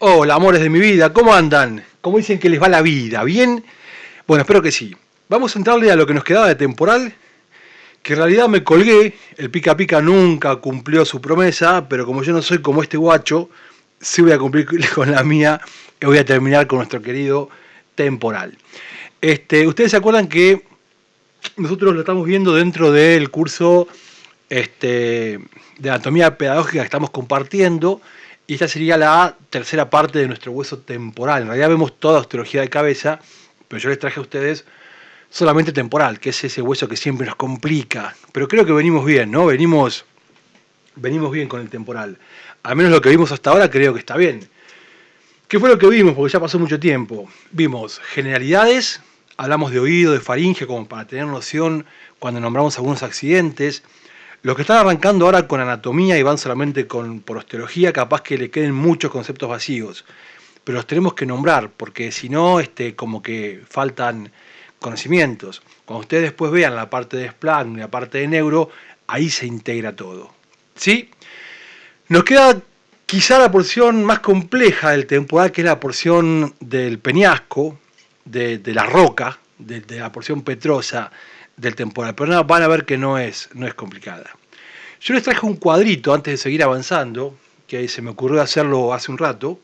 Hola, amores de mi vida, ¿cómo andan? ¿Cómo dicen que les va la vida? ¿Bien? Bueno, espero que sí. Vamos a entrarle a lo que nos quedaba de temporal, que en realidad me colgué, el pica pica nunca cumplió su promesa, pero como yo no soy como este guacho, sí voy a cumplir con la mía y voy a terminar con nuestro querido temporal. Ustedes se acuerdan que nosotros lo estamos viendo dentro del curso de anatomía pedagógica que estamos compartiendo, y esta sería la tercera parte de nuestro hueso temporal. En realidad vemos toda osteología de cabeza, pero yo les traje a ustedes solamente temporal, que es ese hueso que siempre nos complica. Pero creo que venimos bien, ¿no? Venimos bien con el temporal. Al menos lo que vimos hasta ahora creo que está bien. ¿Qué fue lo que vimos? Porque ya pasó mucho tiempo. Vimos generalidades, hablamos de oído, de faringe, como para tener noción cuando nombramos algunos accidentes. Los que están arrancando ahora con anatomía y van solamente por osteología, capaz que le queden muchos conceptos vacíos. Pero los tenemos que nombrar, porque si no, como que faltan conocimientos. Cuando ustedes después vean la parte de splanum y la parte de neuro, ahí se integra todo. ¿Sí? Nos queda quizá la porción más compleja del temporal, que es la porción del peñasco, de la roca, de la porción petrosa del temporal. Pero no, van a ver que no es complicada. Yo les traje un cuadrito antes de seguir avanzando, que se me ocurrió hacerlo hace un rato,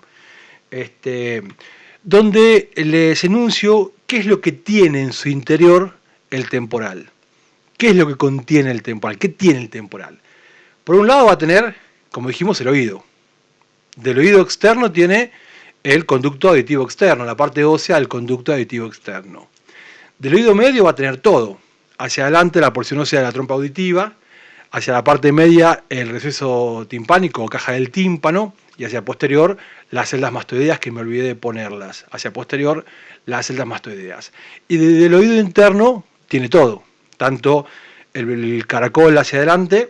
donde les enuncio qué es lo que tiene en su interior el temporal. ¿Qué es lo que contiene el temporal? ¿Qué tiene el temporal? Por un lado va a tener, como dijimos, el oído. Del oído externo tiene el conducto auditivo externo, la parte ósea del conducto auditivo externo. Del oído medio va a tener todo. Hacia adelante la porción ósea de la trompa auditiva, hacia la parte media el receso timpánico o caja del tímpano, y hacia posterior las celdas mastoideas, que me olvidé de ponerlas. Hacia posterior las celdas mastoideas. Y del oído interno tiene todo, tanto el caracol hacia adelante,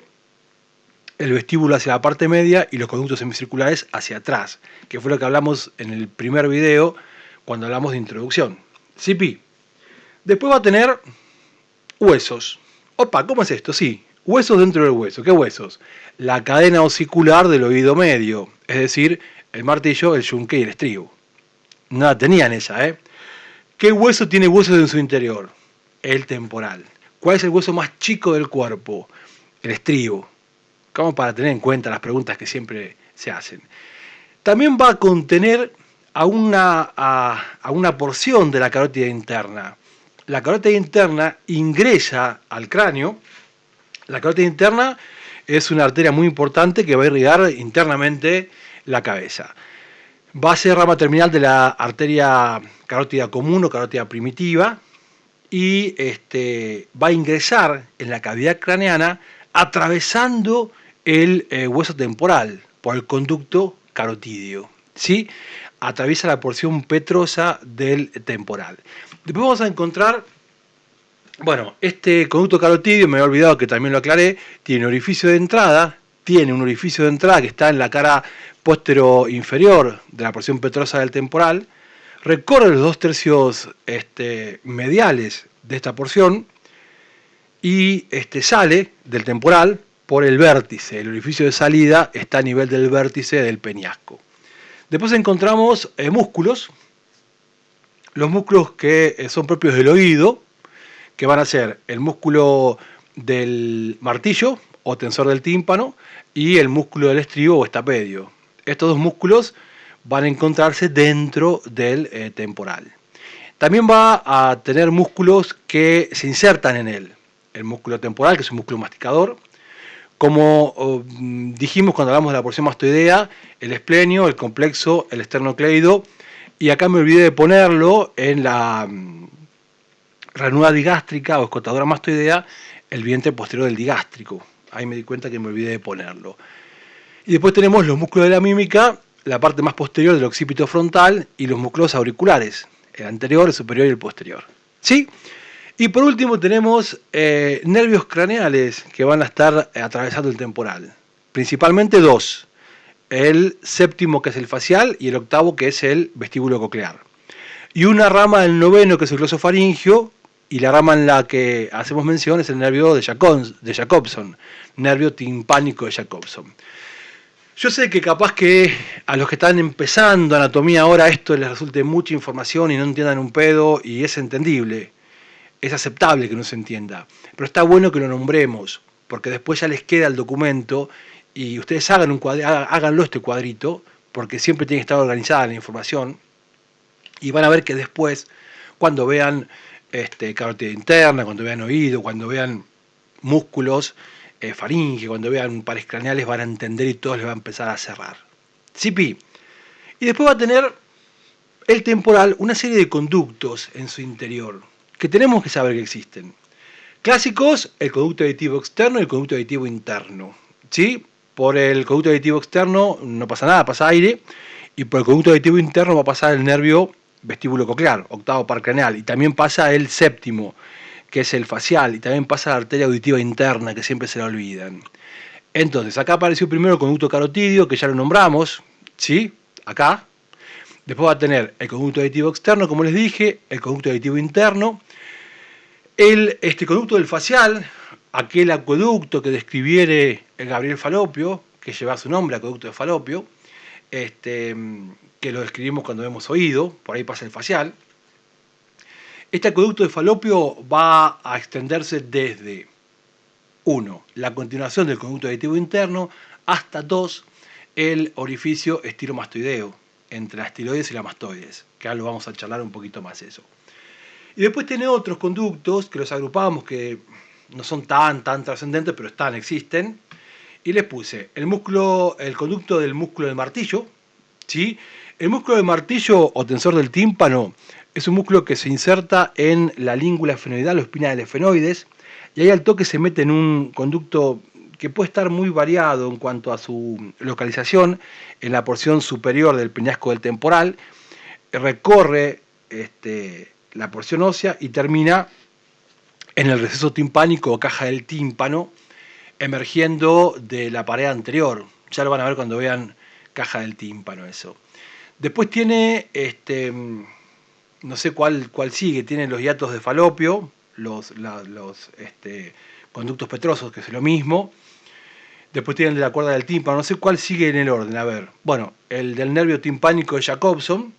el vestíbulo hacia la parte media y los conductos semicirculares hacia atrás, que fue lo que hablamos en el primer video cuando hablamos de introducción. ¿Sí? Después va a tener huesos. Opa, ¿cómo es esto? Sí, huesos dentro del hueso. ¿Qué huesos? La cadena osicular del oído medio, es decir, el martillo, el yunque y el estribo. Nada tenían esa, ¿eh? ¿Qué hueso tiene huesos en su interior? El temporal. ¿Cuál es el hueso más chico del cuerpo? El estribo. Como para tener en cuenta las preguntas que siempre se hacen. También va a contener a una porción de la carótida interna. La carótida interna ingresa al cráneo. La carótida interna es una arteria muy importante que va a irrigar internamente la cabeza. Va a ser rama terminal de la arteria carótida común o carótida primitiva, y va a ingresar en la cavidad craneana atravesando el hueso temporal por el conducto carotídeo. ¿Sí? Atraviesa la porción petrosa del temporal. Después vamos a encontrar, bueno, este conducto carotídeo, me había olvidado que también lo aclaré, tiene un orificio de entrada, que está en la cara póstero inferior de la porción petrosa del temporal, recorre los 2/3 mediales de esta porción y sale del temporal por el vértice. El orificio de salida está a nivel del vértice del peñasco. Después encontramos músculos, los músculos que son propios del oído, que van a ser el músculo del martillo o tensor del tímpano y el músculo del estribo o estapedio. Estos dos músculos van a encontrarse dentro del temporal. También va a tener músculos que se insertan en él. El músculo temporal, que es un músculo masticador. Como dijimos cuando hablamos de la porción mastoidea, el esplenio, el complexo, el esternocleido. Y acá me olvidé de ponerlo en la ranura digástrica o escotadora mastoidea, el vientre posterior del digástrico. Ahí me di cuenta que me olvidé de ponerlo. Y después tenemos los músculos de la mímica, la parte más posterior del occipito frontal, y los músculos auriculares, el anterior, el superior y el posterior. ¿Sí? Y por último tenemos nervios craneales que van a estar atravesando el temporal. Principalmente dos. El séptimo, que es el facial, y el octavo, que es el vestíbulo coclear. Y una rama del noveno, que es el glosofaringio, y la rama en la que hacemos mención es el nervio de Jacobson, nervio timpánico de Jacobson. Yo sé que capaz que a los que están empezando anatomía ahora esto les resulte mucha información y no entiendan un pedo, y es entendible, es aceptable que no se entienda, pero está bueno que lo nombremos, porque después ya les queda el documento y ustedes hagan háganlo este cuadrito, porque siempre tiene que estar organizada la información, y van a ver que después, cuando vean carótida interna, cuando vean oído, cuando vean músculos, faringe, cuando vean pares craneales, van a entender y todos les va a empezar a cerrar. CP. Y después va a tener el temporal una serie de conductos en su interior que tenemos que saber que existen. Clásicos, el conducto auditivo externo y el conducto auditivo interno. ¿Sí? Por el conducto auditivo externo no pasa nada, pasa aire, y por el conducto auditivo interno va a pasar el nervio vestíbulo coclear, octavo par craneal, y también pasa el séptimo, que es el facial, y también pasa la arteria auditiva interna, que siempre se la olvidan. Entonces, acá apareció primero el conducto carotídeo, que ya lo nombramos, ¿sí? Acá. Después va a tener el conducto auditivo externo, como les dije, el conducto auditivo interno, el conducto del facial, aquel acueducto que describiere el Gabriel Falopio, que lleva su nombre, acueducto de Falopio, que lo describimos cuando hemos oído, por ahí pasa el facial. Este acueducto de Falopio va a extenderse desde 1. La continuación del conducto auditivo interno, hasta 2. El orificio estilomastoideo, entre las estiloides y las mastoides, que ahora lo vamos a charlar un poquito más eso. Y después tiene otros conductos que los agrupamos, que no son tan trascendentes, pero existen. Y les puse el conducto del músculo del martillo, ¿sí? El músculo del martillo o tensor del tímpano es un músculo que se inserta en la língula esfenoidal o espina del esfenoides, y ahí al toque se mete en un conducto que puede estar muy variado en cuanto a su localización en la porción superior del peñasco del temporal, recorre la porción ósea y termina en el receso timpánico o caja del tímpano, emergiendo de la pared anterior. Ya lo van a ver cuando vean caja del tímpano eso. Después tiene, no sé cuál sigue, tiene los hiatos de Falopio, los conductos petrosos, que es lo mismo. Después tiene el de la cuerda del tímpano, no sé cuál sigue en el orden, a ver. Bueno, el del nervio timpánico de Jacobson,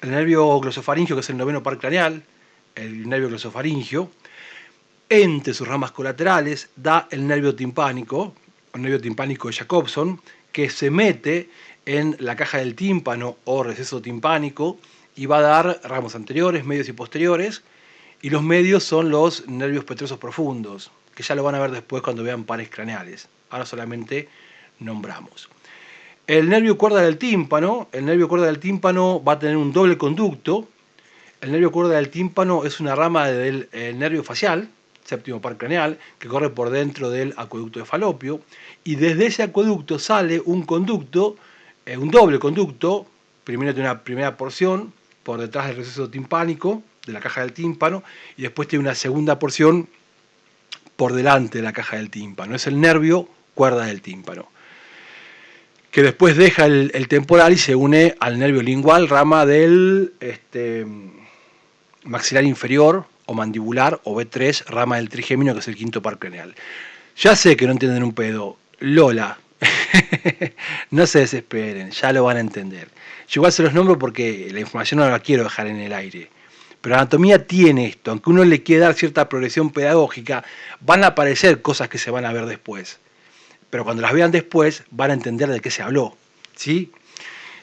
el nervio glosofaringio, que es el noveno par craneal, el nervio glosofaringio. Entre sus ramas colaterales da el nervio timpánico de Jacobson, que se mete en la caja del tímpano o receso timpánico y va a dar ramos anteriores, medios y posteriores, y los medios son los nervios petrosos profundos, que ya lo van a ver después cuando vean pares craneales. Ahora solamente nombramos. El nervio cuerda del tímpano va a tener un doble conducto. El nervio cuerda del tímpano es una rama del nervio facial, séptimo par craneal, que corre por dentro del acueducto de Falopio, y desde ese acueducto sale un conducto, un doble conducto. Primero tiene una primera porción por detrás del receso timpánico, de la caja del tímpano, y después tiene una segunda porción por delante de la caja del tímpano. Es el nervio cuerda del tímpano, que después deja el temporal y se une al nervio lingual, rama del maxilar inferior o mandibular, o B3, rama del trigémino, que es el quinto par craneal. Ya sé que no entienden un pedo. Lola, no se desesperen, ya lo van a entender. Yo igual se los nombro porque la información no la quiero dejar en el aire. Pero anatomía tiene esto, aunque uno le quiera dar cierta progresión pedagógica, van a aparecer cosas que se van a ver después. Pero cuando las vean después, van a entender de qué se habló, ¿sí?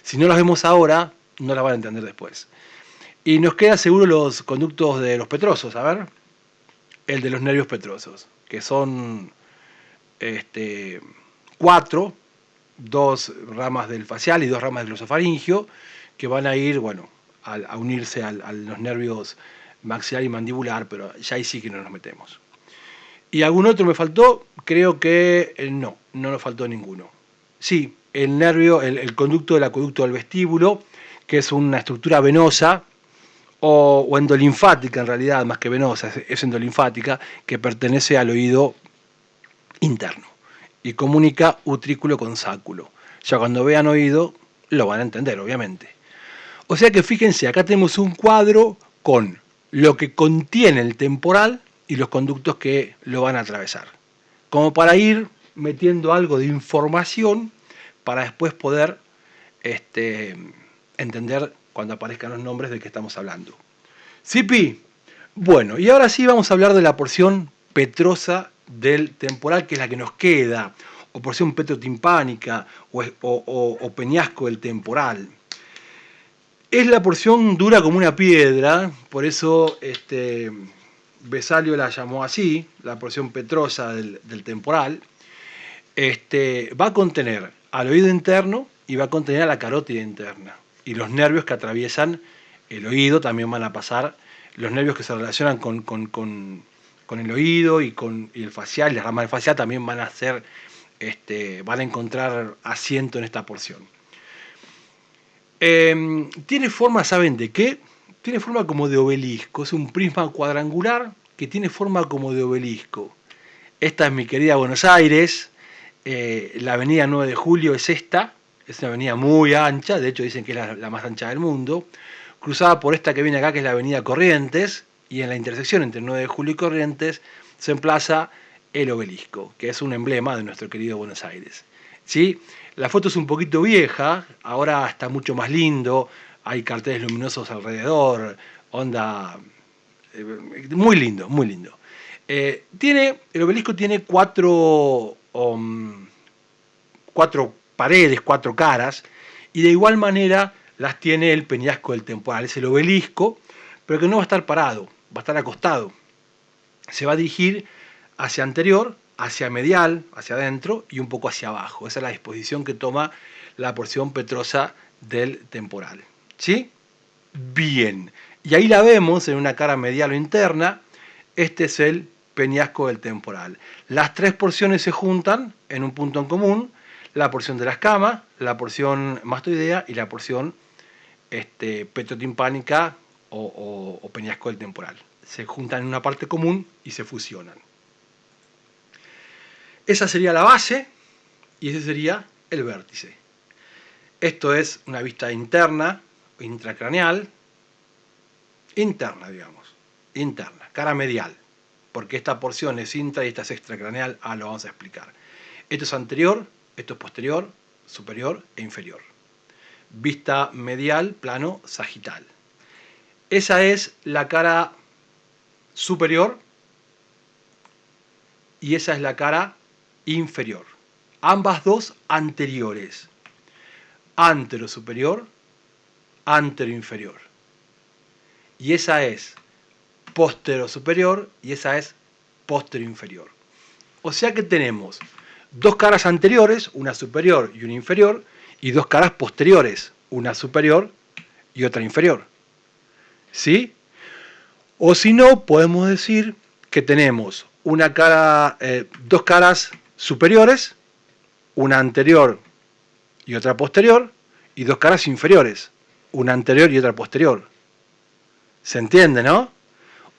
Si no las vemos ahora, no las van a entender después. Y nos quedan seguro los conductos de los petrosos, a ver. El de los nervios petrosos, que son 4, 2 ramas del facial y 2 ramas del glosofaringio, que van a ir, bueno, a unirse a los nervios maxilar y mandibular, pero ya ahí sí que no nos metemos. ¿Y algún otro me faltó? Creo que no nos faltó ninguno. Sí, el conducto del acueducto del vestíbulo, que es una estructura venosa o endolinfática en realidad, más que venosa, es endolinfática, que pertenece al oído interno y comunica utrículo con sáculo. Ya cuando vean oído lo van a entender, obviamente. O sea que fíjense, acá tenemos un cuadro con lo que contiene el temporal y los conductos que lo van a atravesar, como para ir metiendo algo de información para después poder entender cuando aparezcan los nombres de qué estamos hablando. ¿Sipi? Bueno, y ahora sí vamos a hablar de la porción petrosa del temporal, que es la que nos queda, o porción petrotimpánica, o peñasco del temporal. Es la porción dura como una piedra, por eso Vesalio la llamó así, la porción petrosa del temporal. Va a contener al oído interno y va a contener a la carótida interna. Y los nervios que atraviesan el oído también van a pasar, los nervios que se relacionan con el oído y el facial, la rama del facial también van a van a encontrar asiento en esta porción. Tiene forma, ¿saben de qué? Tiene forma como de obelisco, es un prisma cuadrangular que tiene forma como de obelisco. Esta es mi querida Buenos Aires, la avenida 9 de Julio es esta, es una avenida muy ancha, de hecho dicen que es la más ancha del mundo, cruzada por esta que viene acá, que es la avenida Corrientes, y en la intersección entre 9 de Julio y Corrientes se emplaza el obelisco, que es un emblema de nuestro querido Buenos Aires. ¿Sí? La foto es un poquito vieja, ahora está mucho más lindo, hay carteles luminosos alrededor, onda, muy lindo, muy lindo. El obelisco tiene cuatro paredes, cuatro caras, y de igual manera las tiene el peñasco del temporal. Es el obelisco, pero que no va a estar parado, va a estar acostado. Se va a dirigir hacia anterior, hacia medial, hacia adentro y un poco hacia abajo. Esa es la disposición que toma la porción petrosa del temporal. ¿Sí? Bien. Y ahí la vemos en una cara medial o interna. Este es el peñasco del temporal. Las tres porciones se juntan en un punto en común. La porción de la escama, la porción mastoidea y la porción petrotimpánica o peñasco del temporal. Se juntan en una parte común y se fusionan. Esa sería la base y ese sería el vértice. Esto es una vista interna, intracraneal, interna, digamos, interna, cara medial, porque esta porción es intra y esta es extracraneal, lo vamos a explicar. Esto es anterior, esto es posterior, superior e inferior. Vista medial, plano sagital. Esa es la cara superior y esa es la cara inferior. Ambas dos anteriores. Antero superior, antero inferior. Y esa es postero superior y esa es postero inferior. O sea que tenemos dos caras anteriores, una superior y una inferior, y dos caras posteriores, una superior y otra inferior. ¿Sí? O si no, podemos decir que tenemos dos caras superiores, una anterior y otra posterior, y dos caras inferiores, una anterior y otra posterior. ¿Se entiende, no?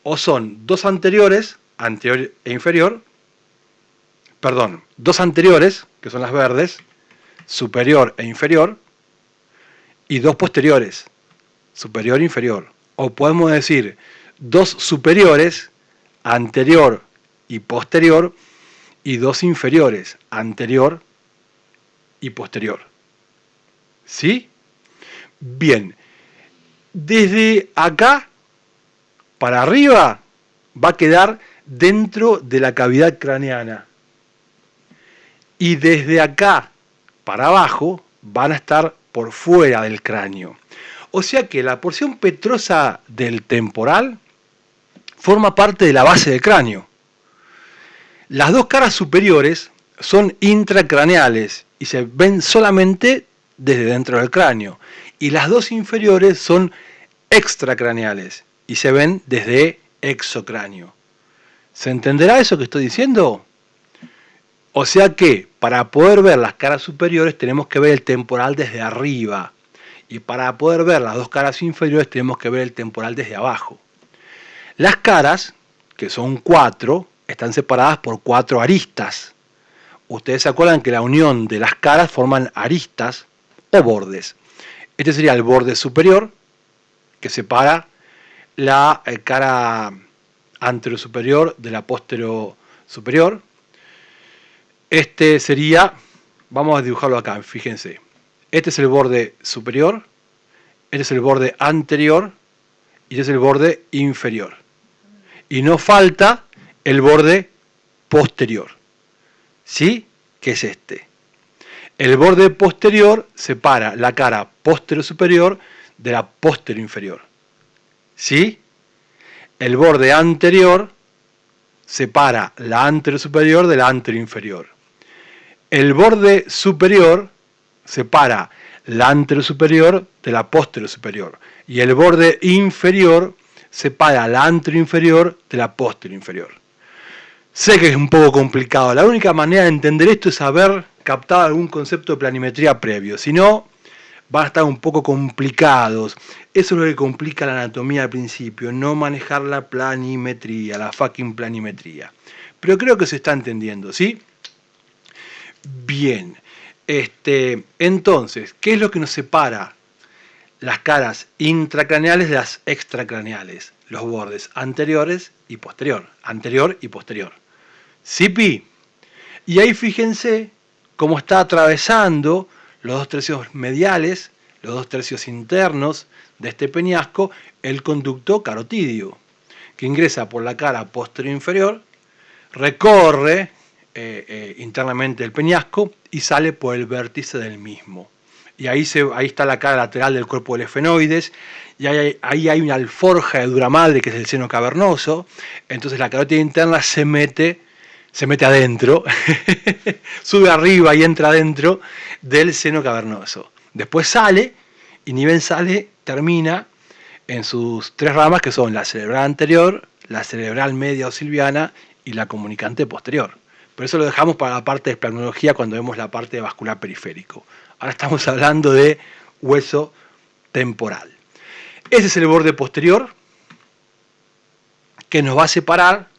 O son dos anteriores, anterior e inferior, perdón, dos anteriores, que son las verdes, superior e inferior, y dos posteriores, superior e inferior. O podemos decir dos superiores, anterior y posterior, y dos inferiores, anterior y posterior. ¿Sí? Bien. Desde acá para arriba va a quedar dentro de la cavidad craneana. Y desde acá para abajo van a estar por fuera del cráneo. O sea que la porción petrosa del temporal forma parte de la base del cráneo. Las dos caras superiores son intracraneales y se ven solamente desde dentro del cráneo. Y las dos inferiores son extracraneales y se ven desde exocráneo. ¿Se entenderá eso que estoy diciendo? O sea que para poder ver las caras superiores tenemos que ver el temporal desde arriba. Y para poder ver las dos caras inferiores tenemos que ver el temporal desde abajo. Las caras, que son 4, están separadas por 4 aristas. Ustedes se acuerdan que la unión de las caras forman aristas o bordes. Este sería el borde superior, que separa la cara anterosuperior de la postero superior. Este sería Vamos a dibujarlo acá, fíjense. Este es el borde superior, este es el borde anterior y este es el borde inferior. Y nos falta el borde posterior. ¿Sí? Que es este. El borde posterior separa la cara posterior superior de la posterior inferior. ¿Sí? El borde anterior separa la anterior superior de la anterior inferior. El borde superior separa la anterior superior de la posterior superior. Y el borde inferior separa la anterior inferior de la posterior inferior. Sé que es un poco complicado. La única manera de entender esto es haber captado algún concepto de planimetría previo. Si no, van a estar un poco complicados. Eso es lo que complica la anatomía al principio, no manejar la planimetría, la fucking planimetría. Pero creo que se está entendiendo, ¿sí? Bien. Entonces, ¿qué es lo que nos separa las caras intracraneales de las extracraneales? Los bordes anteriores y posterior. Anterior y posterior. ¿Sí, Pi? Y ahí fíjense cómo está atravesando los 2 tercios mediales, los 2 tercios internos de este peñasco, el conducto carotídeo, que ingresa por la cara posterior inferior, recorre internamente el peñasco y sale por el vértice del mismo. Y ahí está la cara lateral del cuerpo del esfenoides, y ahí hay una alforja de dura madre que es el seno cavernoso. Entonces la carótida interna se mete adentro, sube arriba y entra adentro del seno cavernoso. Después sale, y ni bien sale, termina en sus 3 ramas, que son la cerebral anterior, la cerebral media o silviana y la comunicante posterior. Por eso lo dejamos para la parte de esplenología cuando vemos la parte de vascular periférico. Ahora estamos hablando de hueso temporal. Ese es el borde posterior que nos va a separar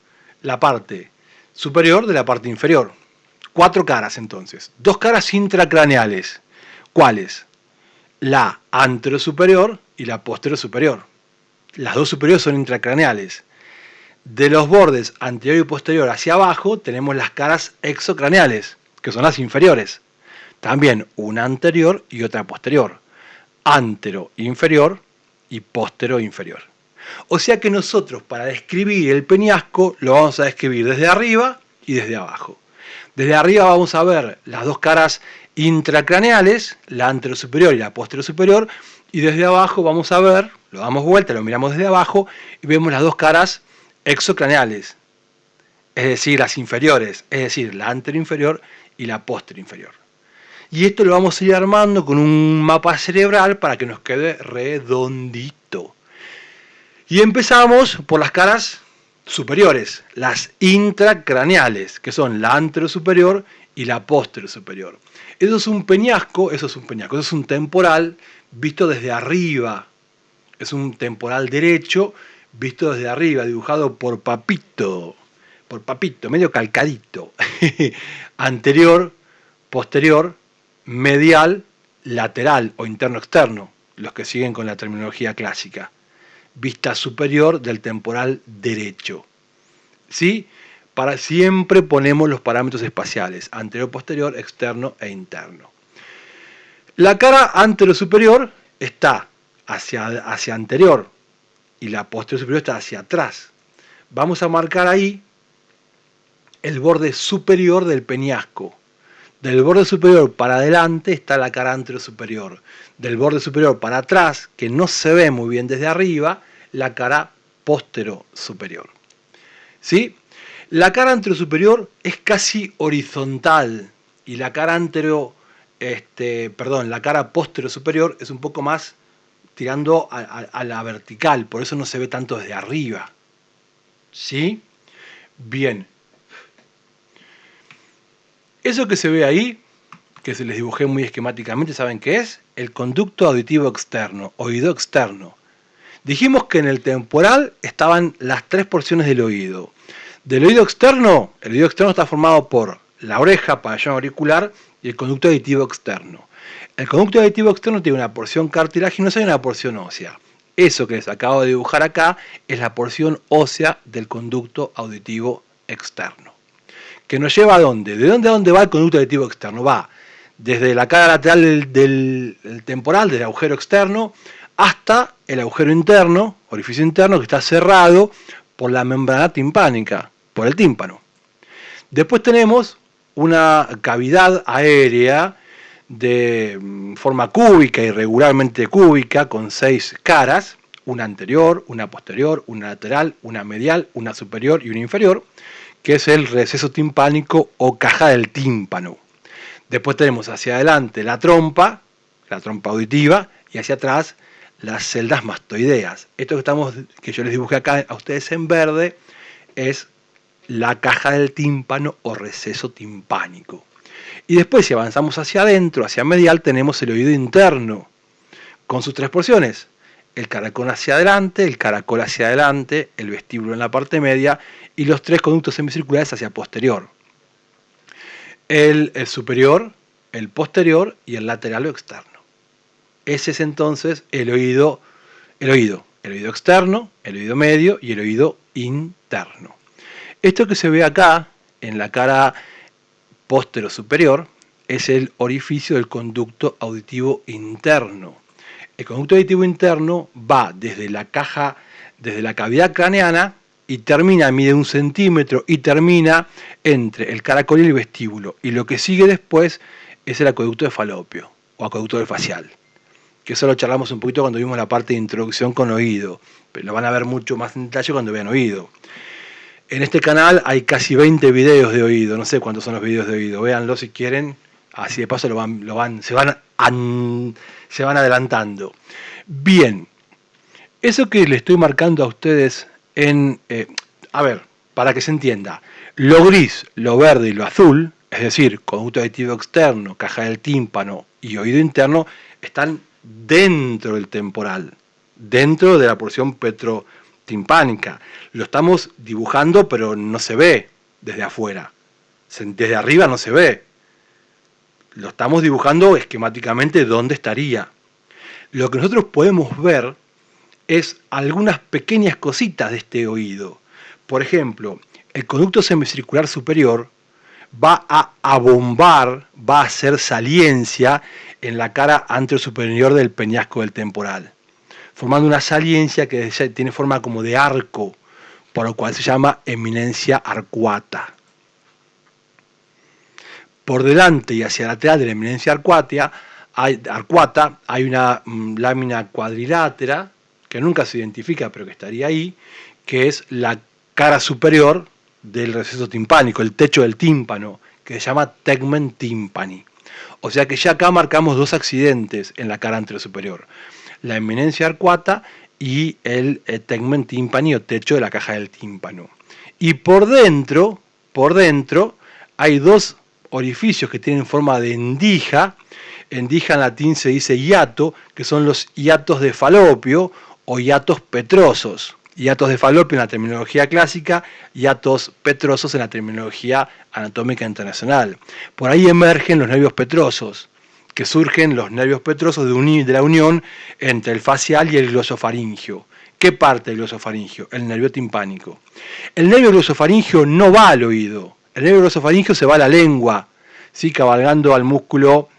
la parte superior de la parte inferior. 4 caras entonces. 2 caras intracraneales. ¿Cuáles? La anterior superior y la posterior superior. Las 2 superiores son intracraneales. De los bordes anterior y posterior hacia abajo tenemos las caras exocraneales, que son las inferiores. También una anterior y otra posterior. Antero inferior y postero inferior. O sea que nosotros, para describir el peñasco, lo vamos a describir desde arriba y desde abajo. Desde arriba vamos a ver las 2 caras intracraneales, la anterior superior y la posterior superior, y desde abajo vamos a ver, lo damos vuelta, lo miramos desde abajo y vemos las 2 caras exocraneales, es decir, las inferiores, es decir, la anterior inferior y la posterior inferior. Y esto lo vamos a ir armando con un mapa cerebral para que nos quede redondito. Y empezamos por las caras superiores, las intracraneales, que son la anterior superior y la posterior superior. Eso es un peñasco, eso es un temporal visto desde arriba. Es un temporal derecho visto desde arriba, dibujado por Papito, medio calcadito. Anterior, posterior, medial, lateral o interno-externo, los que siguen con la terminología clásica. Vista superior del temporal derecho. ¿Sí? Para siempre ponemos los parámetros espaciales, anterior, posterior, externo e interno. La cara anterior superior está hacia anterior y la posterior superior está hacia atrás. Vamos a marcar ahí el borde superior del peñasco. Del borde superior para adelante está la cara anterior superior. Del borde superior para atrás, que no se ve muy bien desde arriba, la cara posterior superior. ¿Sí? La cara anterior superior es casi horizontal y la cara la cara posterior superior es un poco más tirando a la vertical, por eso no se ve tanto desde arriba. ¿Sí? Bien. Eso que se ve ahí, que se les dibujé muy esquemáticamente, ¿saben qué es? El conducto auditivo externo, oído externo. Dijimos que en el temporal estaban las 3 porciones del oído. Del oído externo, el oído externo está formado por la oreja, pabellón auricular, y el conducto auditivo externo. El conducto auditivo externo tiene una porción cartilaginosa y una porción ósea. Eso que les acabo de dibujar acá es la porción ósea del conducto auditivo externo. ¿Que nos lleva a dónde? ¿De dónde a dónde va el conducto auditivo externo? Va desde la cara lateral del temporal, del agujero externo, hasta el agujero interno, orificio interno, que está cerrado por la membrana timpánica, por el tímpano. Después tenemos una cavidad aérea de forma cúbica, irregularmente cúbica, con 6 caras, una anterior, una posterior, una lateral, una medial, una superior y una inferior, que es el receso timpánico o caja del tímpano. Después tenemos hacia adelante la trompa auditiva, y hacia atrás las celdas mastoideas. Esto que yo les dibujé acá a ustedes en verde es la caja del tímpano o receso timpánico. Y después, si avanzamos hacia adentro, hacia medial, tenemos el oído interno con sus 3 porciones: el caracol hacia adelante, el vestíbulo en la parte media y los 3 conductos semicirculares hacia posterior. El superior, el posterior y el lateral o externo. Ese es entonces el oído externo, el oído medio y el oído interno. Esto que se ve acá en la cara póstero superior es el orificio del conducto auditivo interno. El conducto auditivo interno va desde la cavidad craneana y mide 1 centímetro y termina entre el caracol y el vestíbulo. Y lo que sigue después es el acueducto de Falopio o acueducto del facial, que eso lo charlamos un poquito cuando vimos la parte de introducción con oído, pero lo van a ver mucho más en detalle cuando vean oído. En este canal hay casi 20 videos de oído, no sé cuántos son los videos de oído, véanlo si quieren, así de paso se van adelantando. Bien, eso que le estoy marcando a ustedes para que se entienda, lo gris, lo verde y lo azul, es decir, conducto auditivo externo, caja del tímpano y oído interno, están dentro del temporal, dentro de la porción petrotimpánica. Lo estamos dibujando, pero no se ve desde afuera. Desde arriba no se ve. Lo estamos dibujando esquemáticamente dónde estaría. Lo que nosotros podemos ver es algunas pequeñas cositas de este oído. Por ejemplo, el conducto semicircular superior va a abombar, va a hacer saliencia en la cara anterosuperior del peñasco del temporal, formando una saliencia que tiene forma como de arco, por lo cual se llama eminencia arcuata. Por delante y hacia lateral de la eminencia arcuata hay una lámina cuadrilátera que nunca se identifica pero que estaría ahí, que es la cara superior del receso timpánico, el techo del tímpano, que se llama tegmen timpani. O sea que ya acá marcamos 2 accidentes en la cara anterosuperior: la eminencia arcuata y el tegmen timpani o techo de la caja del tímpano. Y por dentro hay 2 orificios que tienen forma de endija. Endija en latín se dice hiato, que son los hiatos de Falopio o hiatos petrosos. Hiatos de Falopio en la terminología clásica, hiatos petrosos en la terminología anatómica internacional. Por ahí emergen los nervios petrosos, que surgen los nervios petrosos de la unión entre el facial y el glosofaringio. ¿Qué parte del glosofaringio? El nervio timpánico. El nervio glosofaringio no va al oído. El nervio glosofaringio se va a la lengua, ¿sí? Cabalgando al músculo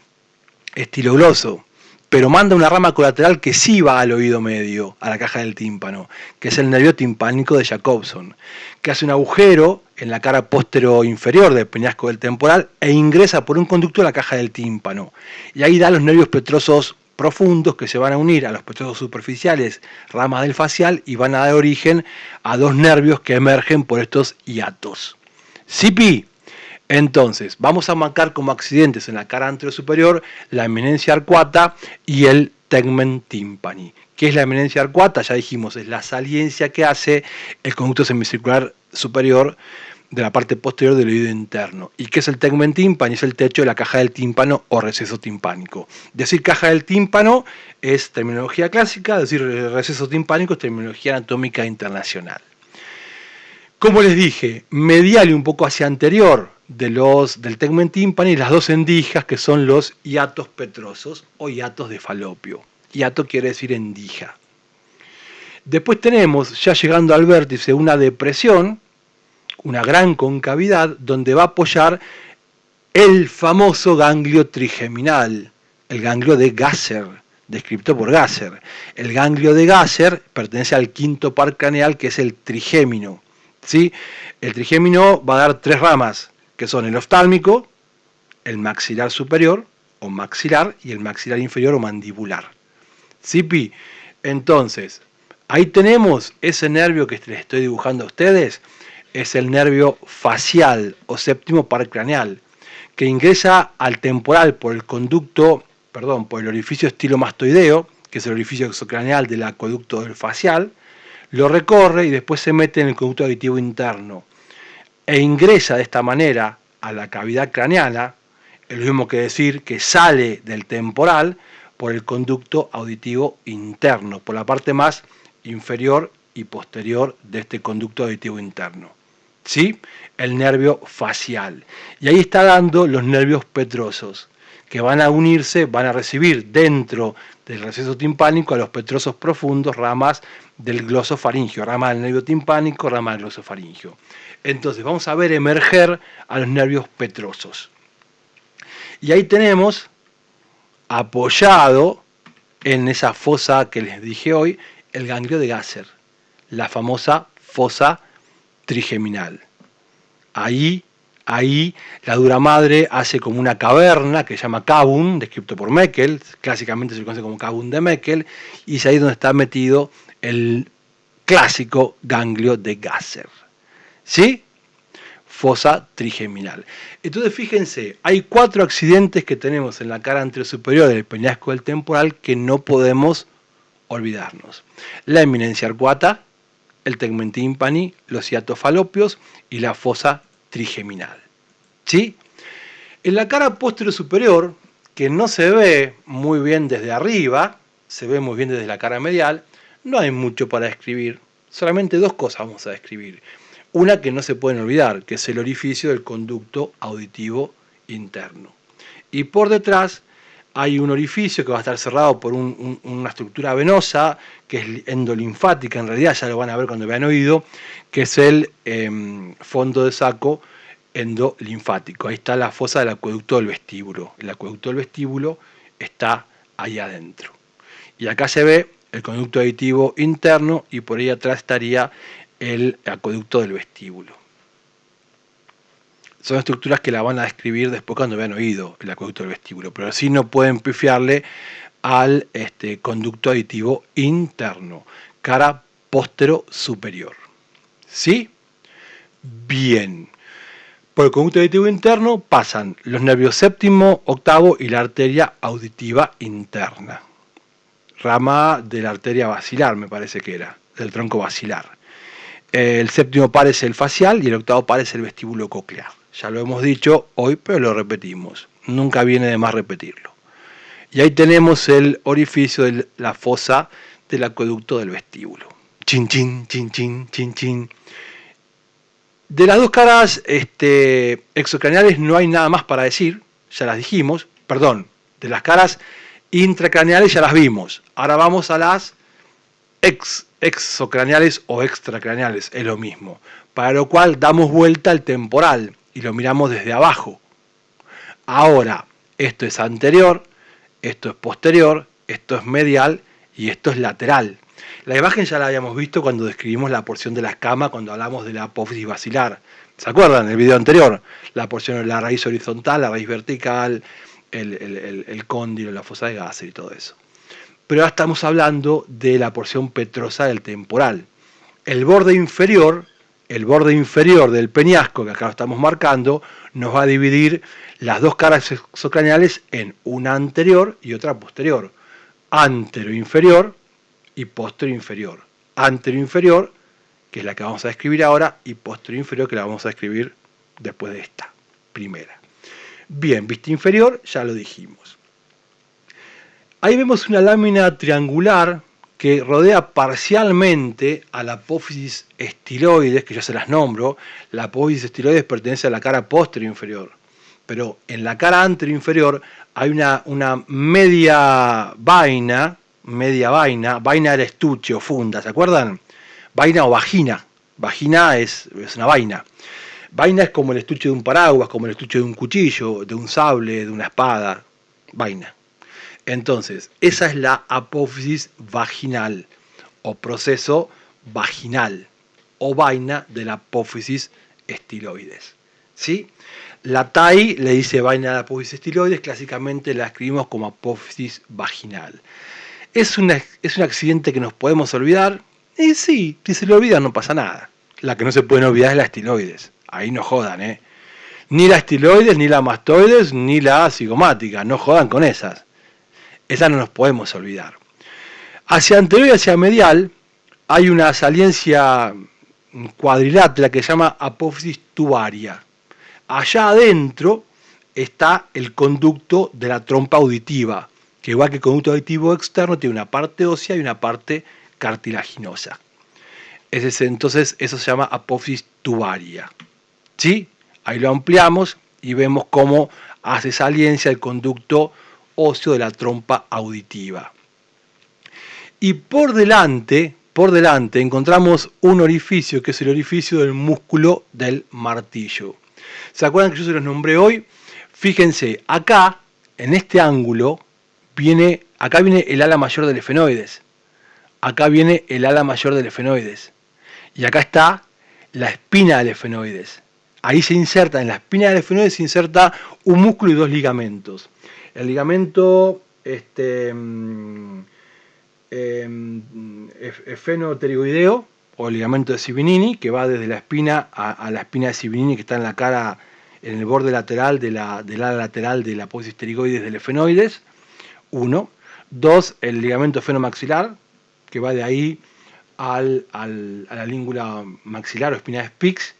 estilogloso, pero manda una rama colateral que sí va al oído medio, a la caja del tímpano, que es el nervio timpánico de Jacobson, que hace un agujero en la cara póstero inferior del peñasco del temporal e ingresa por un conducto a la caja del tímpano. Y ahí da los nervios petrosos profundos que se van a unir a los petrosos superficiales, ramas del facial, y van a dar origen a 2 nervios que emergen por estos hiatos. ¿Sí? Entonces, vamos a marcar como accidentes en la cara anterosuperior la eminencia arcuata y el tegmen timpani. ¿Qué es la eminencia arcuata? Ya dijimos, es la saliencia que hace el conducto semicircular superior de la parte posterior del oído interno. ¿Y qué es el tegmen timpani? Es el techo de la caja del tímpano o receso timpánico. Decir caja del tímpano es terminología clásica, decir receso timpánico es terminología anatómica internacional. Como les dije, medial y un poco hacia anterior del tegmen timpani, las 2 endijas que son los hiatos petrosos o hiatos de Falopio. Hiato quiere decir endija. Después tenemos, ya llegando al vértice, una depresión, una gran concavidad, donde va a apoyar el famoso ganglio trigeminal, el ganglio de Gasser, descrito por Gasser. El ganglio de Gasser pertenece al quinto par craneal, que es el trigémino. ¿Sí? El trigémino va a dar 3 ramas, que son el oftálmico, el maxilar superior o maxilar y el maxilar inferior o mandibular. ¿Sí, Pi? Entonces, ahí tenemos ese nervio que les estoy dibujando a ustedes, es el nervio facial o séptimo par craneal, que ingresa al temporal por el conducto, por el orificio estilomastoideo, que es el orificio exocraneal del acueducto del facial, lo recorre y después se mete en el conducto auditivo interno e ingresa de esta manera a la cavidad craneana, es lo mismo que decir que sale del temporal por el conducto auditivo interno, por la parte más inferior y posterior de este conducto auditivo interno. ¿Sí? El nervio facial. Y ahí está dando los nervios petrosos, que van a unirse, van a recibir dentro del receso timpánico a los petrosos profundos, ramas del glosofaringio, rama del nervio timpánico, rama del glosofaringio. Entonces vamos a ver emerger a los nervios petrosos. Y ahí tenemos apoyado en esa fosa que les dije hoy, el ganglio de Gasser, la famosa fosa trigeminal. Ahí la dura madre hace como una caverna que se llama cavum, descrito por Meckel, clásicamente se le conoce como cavum de Meckel, y es ahí donde está metido el clásico ganglio de Gasser. ¿Sí? Fosa trigeminal. Entonces fíjense, hay 4 accidentes que tenemos en la cara anterior superior del peñasco del temporal que no podemos olvidarnos. La eminencia arcuata, el tegmen timpani, los hiatofalopios y la fosa trigeminal. ¿Sí? En la cara posterior superior, que no se ve muy bien desde arriba, se ve muy bien desde la cara medial, no hay mucho para describir, solamente 2 cosas vamos a describir. Una que no se pueden olvidar, que es el orificio del conducto auditivo interno. Y por detrás hay un orificio que va a estar cerrado por una estructura venosa, que es endolinfática, en realidad ya lo van a ver cuando vean oído, que es el fondo de saco endolinfático. Ahí está la fosa del acueducto del vestíbulo. El acueducto del vestíbulo está ahí adentro. Y acá se ve el conducto auditivo interno y por ahí atrás estaría el acueducto del vestíbulo. Son estructuras que la van a describir después cuando vean oído el acueducto del vestíbulo, pero así no pueden pifiarle al conducto auditivo interno, cara póstero superior. ¿Sí? Bien. Por el conducto auditivo interno pasan los nervios séptimo, octavo y la arteria auditiva interna. Rama de la arteria basilar, me parece que era, del tronco basilar. El séptimo par es el facial y el octavo par es el vestíbulo coclear. Ya lo hemos dicho hoy, pero lo repetimos. Nunca viene de más repetirlo. Y ahí tenemos el orificio de la fosa del acueducto del vestíbulo. Chin, chin, chin, chin, chin, chin. De las 2 caras exocraneales no hay nada más para decir, ya las dijimos. Perdón, de las caras intracraneales ya las vimos. Ahora vamos a las exocraneales o extracraneales, es lo mismo. Para lo cual damos vuelta al temporal y lo miramos desde abajo. Ahora, esto es anterior, esto es posterior, esto es medial y esto es lateral. La imagen ya la habíamos visto cuando describimos la porción de la escama, cuando hablamos de la apófisis basilar. ¿Se acuerdan? El video anterior, la porción de la raíz horizontal, la raíz vertical, el cóndilo, la fosa de Gasser y todo eso. Pero ahora estamos hablando de la porción petrosa del temporal. El borde inferior del peñasco, que acá lo estamos marcando, nos va a dividir las 2 caras exocraneales en una anterior y otra posterior. Antero inferior y posterior inferior. Antero inferior, que es la que vamos a describir ahora, y posterior inferior, que la vamos a describir después de esta primera. Bien, vista inferior, ya lo dijimos. Ahí vemos una lámina triangular que rodea parcialmente a la apófisis estiloides, que ya se las nombro. La apófisis estiloides pertenece a la cara posterior inferior, pero en la cara anterior inferior hay una media vaina, vaina era estuche o funda, ¿se acuerdan? Vaina o vagina, vagina es una vaina. Vaina es como el estuche de un paraguas, como el estuche de un cuchillo, de un sable, de una espada. Vaina. Entonces, esa es la apófisis vaginal o proceso vaginal o vaina de la apófisis estiloides. ¿Sí? La TAI le dice vaina de la apófisis estiloides, clásicamente la escribimos como apófisis vaginal. ¿Es un accidente que nos podemos olvidar? Y sí, si se lo olvidan no pasa nada. La que no se pueden olvidar es la estiloides. Ahí no jodan, ¿eh? Ni la estiloides, ni la mastoides, ni la cigomática. No jodan con esas. Esas no nos podemos olvidar. Hacia anterior y hacia medial hay una saliencia cuadrilátera que se llama apófisis tubaria. Allá adentro está el conducto de la trompa auditiva, que igual que el conducto auditivo externo tiene una parte ósea y una parte cartilaginosa. Entonces eso se llama apófisis tubaria. ¿Sí? Ahí lo ampliamos y vemos cómo hace saliencia el conducto óseo de la trompa auditiva. Y por delante encontramos un orificio que es el orificio del músculo del martillo. ¿Se acuerdan que yo se los nombré hoy? Fíjense, acá, en este ángulo, acá viene el ala mayor del efenoides. Acá viene el ala mayor del efenoides. Y acá está la espina del efenoides. Ahí se inserta, en la espina del efenoides se inserta un músculo y dos ligamentos. El ligamento efenopterygoideo o el ligamento de Sibinini, que va desde la espina a la espina de Sibinini, que está en la cara, en el borde lateral del ala lateral de la apófisis pterygoides del efenoides. 1. 2. El ligamento efenomaxilar, que va de ahí a la língula maxilar o espina de Spix.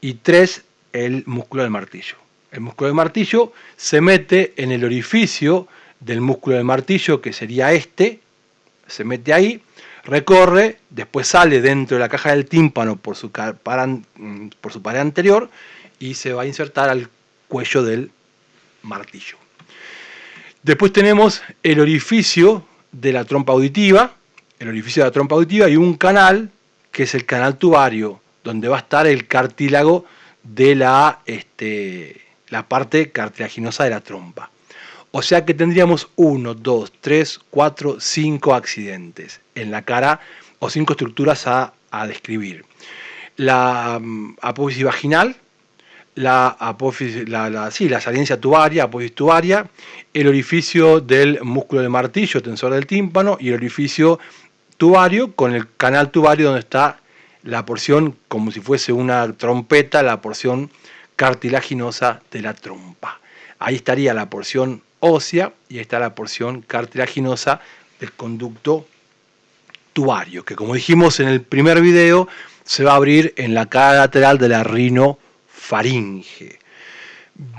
Y 3. El músculo del martillo. El músculo del martillo se mete en el orificio del músculo del martillo, que sería se mete ahí, recorre, después sale dentro de la caja del tímpano por su pared anterior y se va a insertar al cuello del martillo. Después tenemos el orificio de la trompa auditiva, y un canal, que es el canal tubario, donde va a estar el cartílago de la parte cartilaginosa de la trompa. O sea que tendríamos 1, 2, 3, 4, 5 accidentes en la cara, o 5 estructuras a describir. La apófisis vaginal, la saliencia tubaria, apófisis tubaria, el orificio del músculo del martillo, tensor del tímpano, y el orificio tubario con el canal tubario donde está la porción, como si fuese una trompeta, la porción cartilaginosa de la trompa. Ahí estaría la porción ósea y está la porción cartilaginosa del conducto tubario, que como dijimos en el primer video, se va a abrir en la cara lateral de la rinofaringe.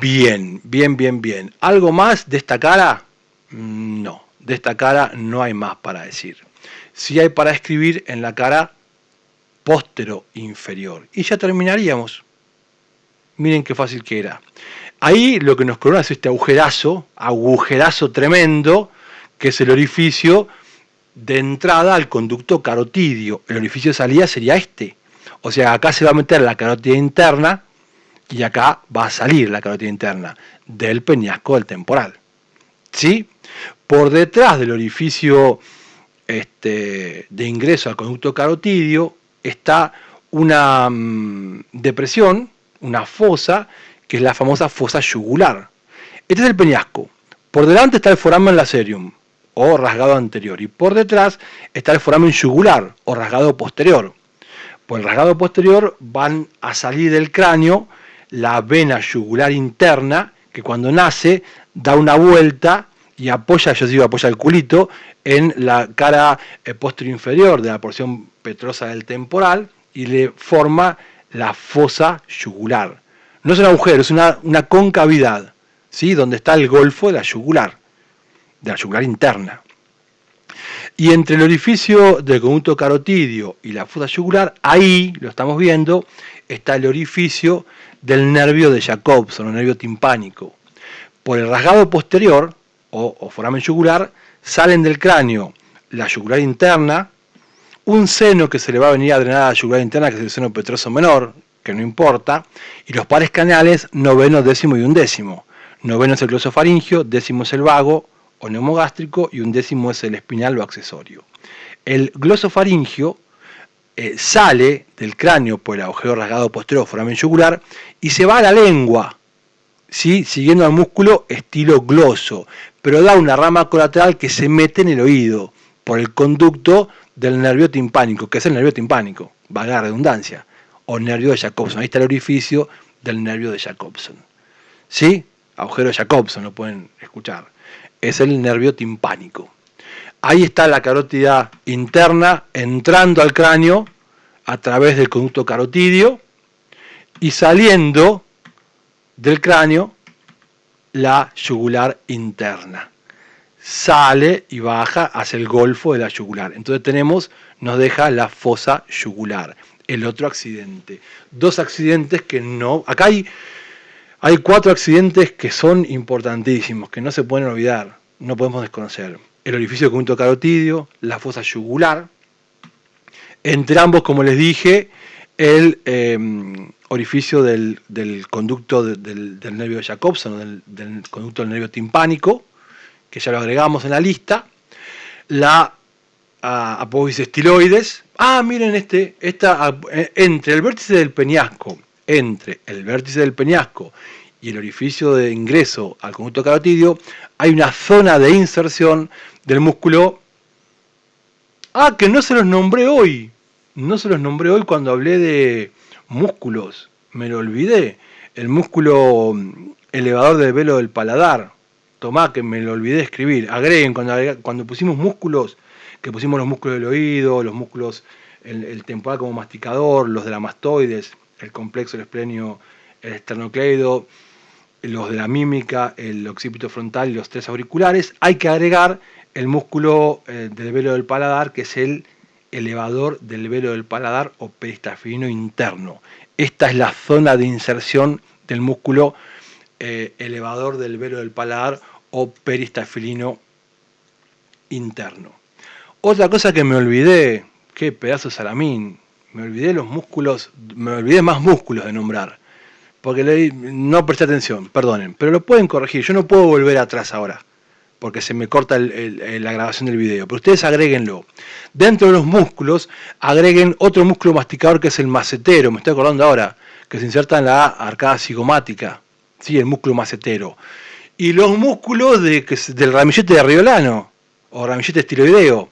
Bien. ¿Algo más de esta cara? No, de esta cara no hay más para decir. Sí hay para escribir en la cara postero-inferior. Y ya terminaríamos. Miren qué fácil que era. Ahí lo que nos corona es este agujerazo tremendo, que es el orificio de entrada al conducto carotidio. El orificio de salida sería este. O sea, acá se va a meter la carótida interna y acá va a salir la carótida interna del peñasco del temporal. ¿Sí? Por detrás del orificio de ingreso al conducto carotidio está una depresión, una fosa, que es la famosa fosa yugular. Este es el peñasco. Por delante está el foramen lacerium, o rasgado anterior, y por detrás está el foramen yugular, o rasgado posterior. Por el rasgado posterior van a salir del cráneo la vena yugular interna, que cuando nace da una vuelta y apoya el culito en la cara posterior inferior de la porción petrosa del temporal y le forma la fosa yugular. No es un agujero, es una concavidad, ¿sí? Donde está el golfo de la yugular interna. Y entre el orificio del conducto carotidio y la fosa yugular, ahí, lo estamos viendo, está el orificio del nervio de Jacobson, el nervio timpánico. Por el rasgado posterior, o foramen yugular, salen del cráneo la yugular interna, un seno que se le va a venir a drenar a la yugular interna, que es el seno petroso menor, que no importa, y los pares craneales, noveno, décimo y undécimo. Noveno es el glosofaringio, décimo es el vago o neumogástrico y undécimo es el espinal o accesorio. El glosofaringio sale del cráneo por el agujero rasgado posterior foramen yugular y se va a la lengua, ¿sí? Siguiendo al músculo estilo gloso, pero da una rama colateral que se mete en el oído por el conducto del nervio timpánico, que es el nervio timpánico, valga la redundancia, o nervio de Jacobson. Ahí está el orificio del nervio de Jacobson. ¿Sí? Agujero de Jacobson, lo pueden escuchar. Es el nervio timpánico. Ahí está la carótida interna entrando al cráneo a través del conducto carotidio y saliendo del cráneo la yugular interna. Sale y baja hacia el golfo de la yugular. Entonces nos deja la fosa yugular, el otro accidente. Dos accidentes que no... Acá hay 4 accidentes que son importantísimos, que no se pueden olvidar, no podemos desconocer. El orificio del conducto carotidio, la fosa yugular. Entre ambos, como les dije, el orificio del conducto del nervio de Jacobson, del conducto del nervio timpánico, que ya lo agregamos en la lista. La apófisis estiloides. Miren entre el vértice del peñasco, y el orificio de ingreso al conducto carotidio, hay una zona de inserción del músculo. Que no se los nombré hoy. No se los nombré hoy cuando hablé de músculos. Me lo olvidé. El músculo elevador del velo del paladar. Tomá, que me lo olvidé de escribir. Agreguen, cuando pusimos músculos, que pusimos los músculos del oído, los músculos, el temporal como masticador, los de la mastoides, el complexo, el esplenio, el esternocleido, los de la mímica, el occipito frontal y los 3 auriculares, hay que agregar el músculo del velo del paladar, que es el elevador del velo del paladar o peristafilino interno. Esta es la zona de inserción del músculo elevador del velo del paladar o peristafilino interno. Otra cosa que me olvidé, qué pedazo de salamín, me olvidé más músculos de nombrar, porque no presté atención, perdonen, pero lo pueden corregir, yo no puedo volver atrás ahora, porque se me corta la grabación del video, pero ustedes agréguenlo. Dentro de los músculos, agreguen otro músculo masticador que es el macetero, me estoy acordando ahora, que se inserta en la arcada cigomática, ¿sí? El músculo macetero. Y los músculos del ramillete de Riolano, o ramillete estiloideo,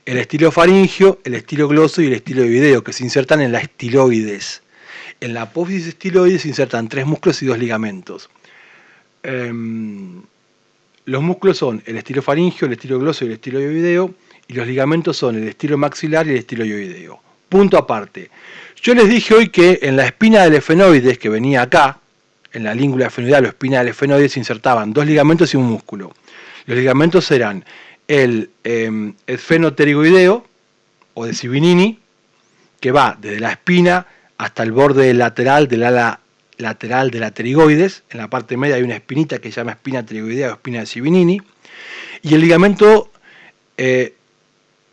el estilofaringio, el estilogloso y el estiloideo, que se insertan en la estiloides. En la apófisis estiloides se insertan 3 músculos y 2 ligamentos. Los músculos son el estilofaringio, el estilogloso y el estiloideo, y los ligamentos son el estilomaxilar y el estiloideo. Punto aparte. Yo les dije hoy que en la espina del efenoides, que venía acá, en la língula efenoidal o espina del efenoides, se insertaban 2 ligamentos y un músculo. Los ligamentos eran el esfenopterigoideo, o de Sibinini, que va desde la espina hasta el borde lateral del ala lateral de la pterigoides. En la parte media hay una espinita que se llama espina pterigoidea o espina de Sibinini. Y el ligamento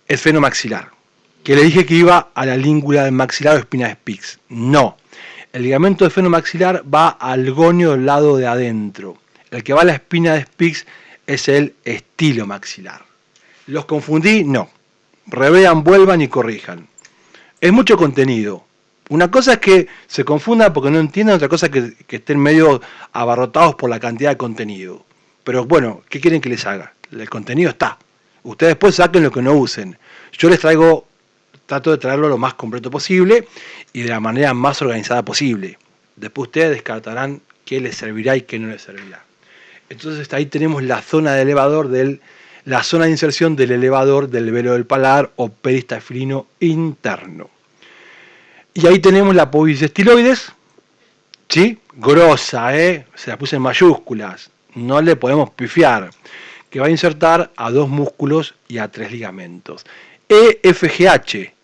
esfenomaxilar, que le dije que iba a la língula del maxilar o espina de Spix. No. El ligamento esfenomaxilar va al gonio del lado de adentro. El que va a la espina de Spix es el estilomaxilar. ¿Los confundí? No. Revean, vuelvan y corrijan. Es mucho contenido. Una cosa es que se confundan porque no entiendan, otra cosa es que estén medio abarrotados por la cantidad de contenido. Pero bueno, ¿qué quieren que les haga? El contenido está. Ustedes después saquen lo que no usen. Yo les trato de traerlo lo más completo posible y de la manera más organizada posible. Después ustedes descartarán qué les servirá y qué no les servirá. Entonces ahí tenemos la zona de elevador la zona de inserción del elevador del velo del paladar o peristafilino interno. Y ahí tenemos la apófisis estiloides, ¿sí? Grosa, se la puse en mayúsculas, no le podemos pifiar, que va a insertar a 2 músculos y a 3 ligamentos. EFGH,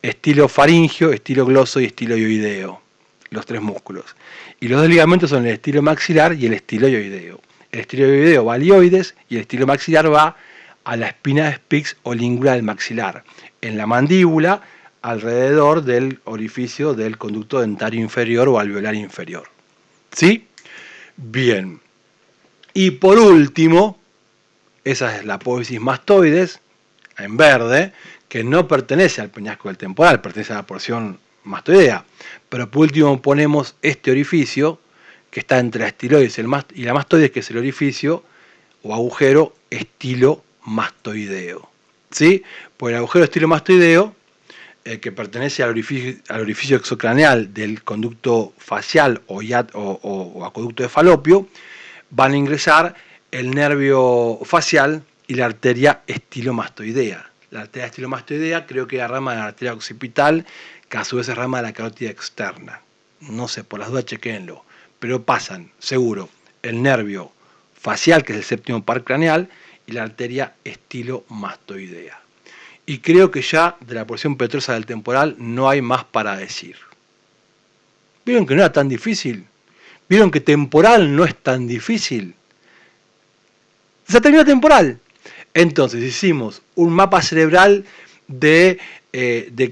estilofaringio, estilogloso y estiloideo, los 3 músculos. Y los 2 ligamentos son el estilomaxilar y el estiloideo. El estiloideo va al ioides y el estilomaxilar va a la espina de Spix o língula del maxilar. En la mandíbula alrededor del orificio del conducto dentario inferior o alveolar inferior. ¿Sí? Bien. Y por último, esa es la apófisis mastoides, en verde, que no pertenece al peñasco del temporal, pertenece a la porción mastoidea. Pero por último ponemos este orificio, que está entre la estiloides y la mastoides, que es el orificio o agujero estilomastoideo. ¿Sí? Pues el agujero estilomastoideo, que pertenece al orificio exocraneal del conducto facial o acueducto de Falopio, van a ingresar el nervio facial y la arteria estilomastoidea. La arteria estilomastoidea creo que es la rama de la arteria occipital, que a su vez es rama de la carótida externa. No sé, por las dudas chequéenlo. Pero pasan, seguro, el nervio facial, que es el séptimo par craneal, y la arteria estilomastoidea. Y creo que ya de la porción petrosa del temporal no hay más para decir. ¿Vieron que no era tan difícil? ¿Vieron que temporal no es tan difícil? Se terminó temporal. Entonces hicimos un mapa cerebral de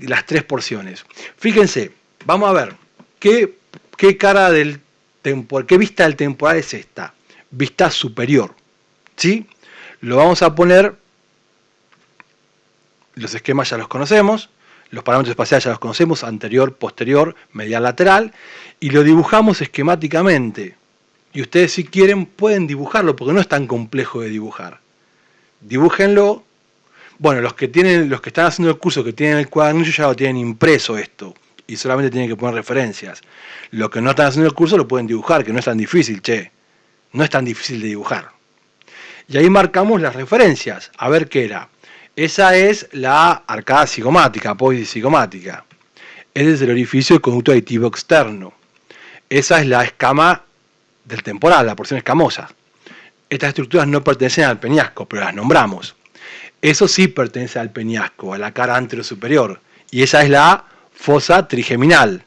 las tres porciones. Fíjense, vamos a ver qué cara del temporal, qué vista del temporal es esta. Vista superior. ¿Sí? Lo vamos a poner, los esquemas ya los conocemos, los parámetros espaciales ya los conocemos, anterior, posterior, medial, lateral, y lo dibujamos esquemáticamente. Y ustedes, si quieren, pueden dibujarlo, porque no es tan complejo de dibujar. Dibújenlo. Bueno, los que están haciendo el curso, que tienen el cuadernillo, ya lo tienen impreso esto, y solamente tienen que poner referencias. Los que no están haciendo el curso lo pueden dibujar, que no es tan difícil, no es tan difícil de dibujar. Y ahí marcamos las referencias, a ver qué era. Esa es la arcada cigomática, apófisis cigomática. Ese es el orificio del conducto aditivo externo. Esa es la escama del temporal, la porción escamosa. Estas estructuras no pertenecen al peñasco, pero las nombramos. Eso sí pertenece al peñasco, a la cara anterosuperior. Y esa es la fosa trigeminal.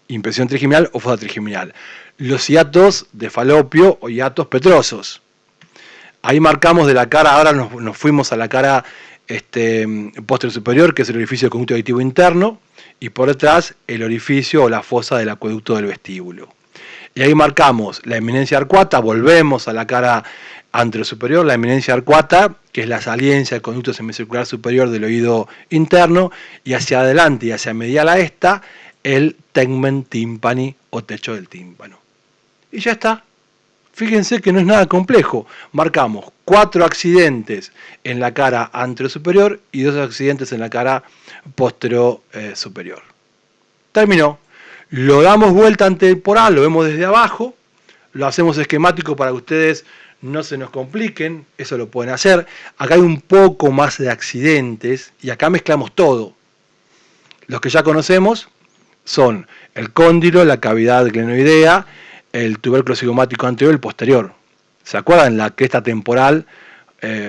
Impresión trigeminal o fosa trigeminal. Los hiatos de Falopio o hiatos petrosos. Ahí marcamos de la cara, ahora nos fuimos a la cara posterior superior, que es el orificio del conducto aditivo interno, y por detrás el orificio o la fosa del acueducto del vestíbulo. Y ahí marcamos la eminencia arcuata, volvemos a la cara anterosuperior, la eminencia arcuata, que es la saliencia del conducto semicircular superior del oído interno, y hacia adelante y hacia medial a esta, el tegmen timpani o techo del tímpano. Y ya está. Fíjense que no es nada complejo. Marcamos 4 accidentes en la cara anterosuperior y 2 accidentes en la cara posterior superior. Terminó. Lo damos vuelta antemporal, lo vemos desde abajo, lo hacemos esquemático para que ustedes no se nos compliquen, eso lo pueden hacer. Acá hay un poco más de accidentes y acá mezclamos todo. Los que ya conocemos son el cóndilo, la cavidad glenoidea, el tubérculo cigomático anterior y el posterior. ¿Se acuerdan? La cresta temporal,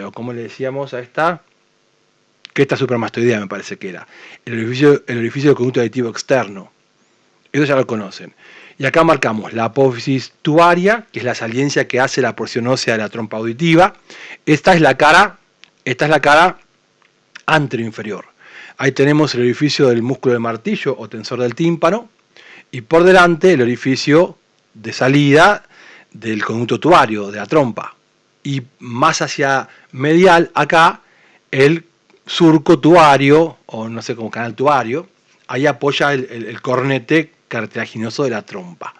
o como le decíamos a esta, cresta supramastoidea me parece que era. El orificio del conducto aditivo externo. Eso ya lo conocen. Y acá marcamos la apófisis tubaria, que es la saliencia que hace la porción ósea de la trompa auditiva. Esta es la cara anteroinferior. Ahí tenemos el orificio del músculo del martillo o tensor del tímpano. Y por delante el orificio de salida del conducto tubario, de la trompa. Y más hacia medial, acá, el surco tubario, o no sé, como canal tubario. Ahí apoya el cornete cartilaginoso de la trompa.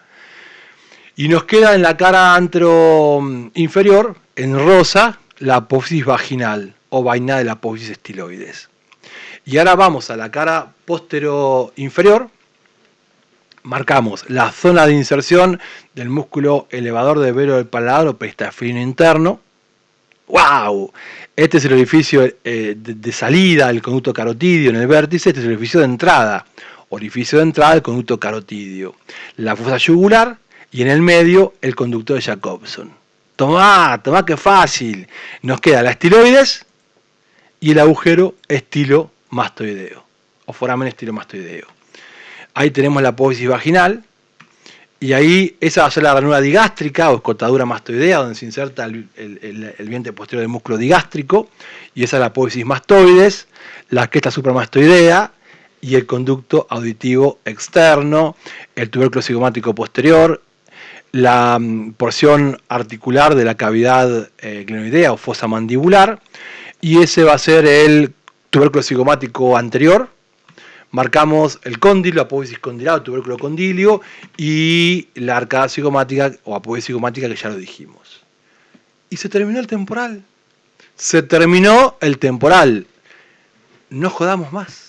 Y nos queda en la cara anteroinferior, en rosa, la apófisis vaginal o vaina de la apófisis estiloides. Y ahora vamos a la cara posterior-inferior. Marcamos la zona de inserción del músculo elevador de velo del paladar o peristafilino interno. ¡Wow! Este es el orificio de salida del conducto carotidio en el vértice. Este es el orificio de entrada. Orificio de entrada del conducto carotidio. La fosa yugular y en el medio el conducto de Jacobson. Tomá que fácil. Nos queda la estiloides y el agujero estilomastoideo o foramen estilomastoideo. Ahí tenemos la apófisis vaginal y ahí esa va a ser la ranura digástrica o escotadura mastoidea donde se inserta el vientre posterior del músculo digástrico y esa es la apófisis mastoides, la cresta supramastoidea, y el conducto auditivo externo, el tubérculo cigomático posterior, la porción articular de la cavidad glenoidea o fosa mandibular, y ese va a ser el tubérculo cigomático anterior. Marcamos el cóndilo, apófisis condilado, tubérculo condilio, y la arcada cigomática o apófisis cigomática, que ya lo dijimos. Y se terminó el temporal. Se terminó el temporal. No jodamos más.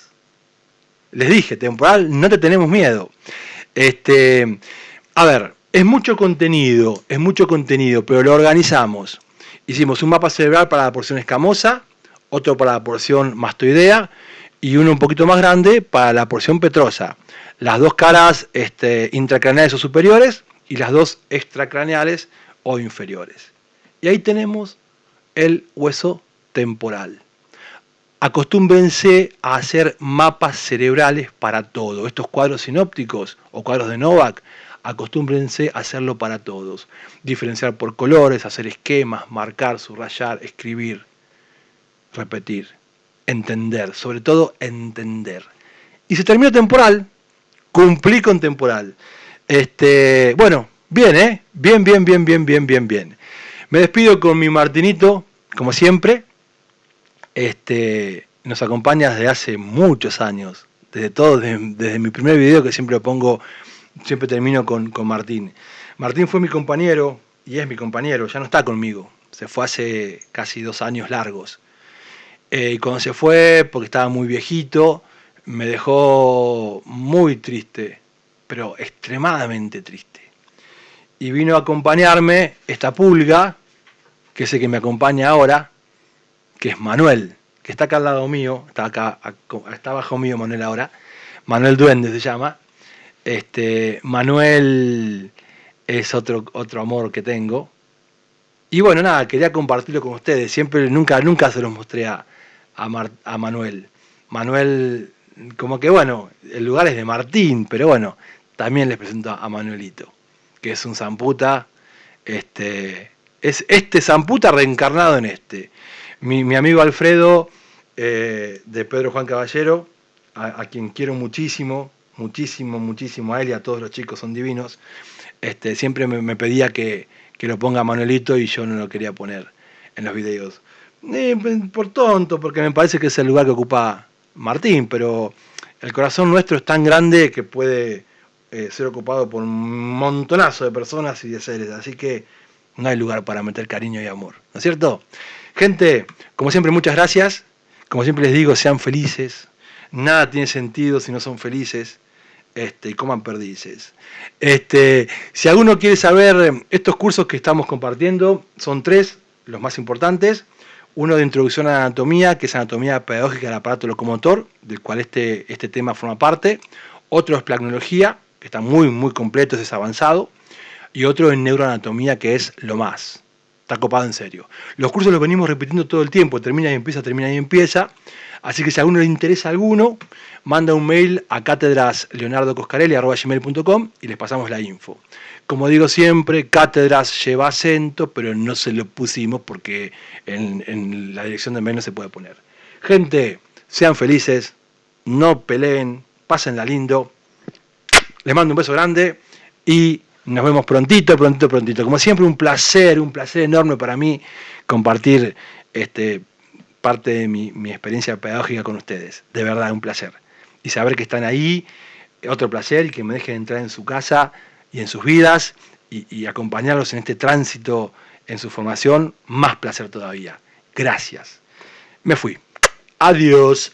Les dije, temporal, no te tenemos miedo. A ver, es mucho contenido, pero lo organizamos. Hicimos un mapa cerebral para la porción escamosa, otro para la porción mastoidea, y uno un poquito más grande para la porción petrosa. Las dos caras intracraneales o superiores y las dos extracraneales o inferiores. Y ahí tenemos el hueso temporal. Acostúmbrense a hacer mapas cerebrales para todo. Estos cuadros sinópticos o cuadros de Novak, acostúmbrense a hacerlo para todos. Diferenciar por colores, hacer esquemas, marcar, subrayar, escribir, repetir, entender, sobre todo entender. Y se terminó temporal, cumplí con temporal. Bueno, bien, bien. Me despido con mi Martinito, como siempre. Nos acompaña desde hace muchos años, desde mi primer video, que siempre lo pongo, siempre termino con Martín. Martín fue mi compañero y es mi compañero, ya no está conmigo, se fue hace casi 2 años largos. Y cuando se fue, porque estaba muy viejito, me dejó muy triste, pero extremadamente triste. Y vino a acompañarme esta pulga, que es el que me acompaña ahora, que es Manuel, que está acá al lado mío, está bajo mío Manuel ahora, Manuel Duende se llama. Manuel es otro amor que tengo. Y bueno, nada, quería compartirlo con ustedes. Nunca se los mostré a Manuel. Manuel, como que bueno, el lugar es de Martín, pero bueno, también les presento a Manuelito, que es un zamputa, es zamputa reencarnado en Mi amigo Alfredo, de Pedro Juan Caballero, a quien quiero muchísimo, a él y a todos los chicos, son divinos. Siempre me pedía que lo ponga Manuelito y yo no lo quería poner en los videos. Por tonto, porque me parece que es el lugar que ocupa Martín, pero el corazón nuestro es tan grande que puede ser ocupado por un montonazo de personas y de seres, así que no hay lugar para meter cariño y amor, ¿no es cierto? Gente, como siempre, muchas gracias. Como siempre les digo, sean felices. Nada tiene sentido si no son felices. Y coman perdices. Si alguno quiere saber, estos cursos que estamos compartiendo son 3, los más importantes. Uno de introducción a la anatomía, que es anatomía pedagógica del aparato locomotor, del cual este tema forma parte. Otro es plagnología, que está muy completo, es avanzado. Y otro en neuroanatomía, que es lo más. Está copado en serio. Los cursos los venimos repitiendo todo el tiempo, termina y empieza. Así que si a alguno le interesa alguno, manda un mail a catedrasleonardocoscarelli@gmail.com y les pasamos la info. Como digo siempre, cátedras lleva acento, pero no se lo pusimos porque en la dirección de mail no se puede poner. Gente, sean felices, no peleen, pásenla lindo. Les mando un beso grande y nos vemos prontito. Como siempre, un placer enorme para mí compartir parte de mi experiencia pedagógica con ustedes. De verdad, un placer. Y saber que están ahí, otro placer, y que me dejen entrar en su casa y en sus vidas y acompañarlos en este tránsito en su formación, más placer todavía. Gracias. Me fui. Adiós.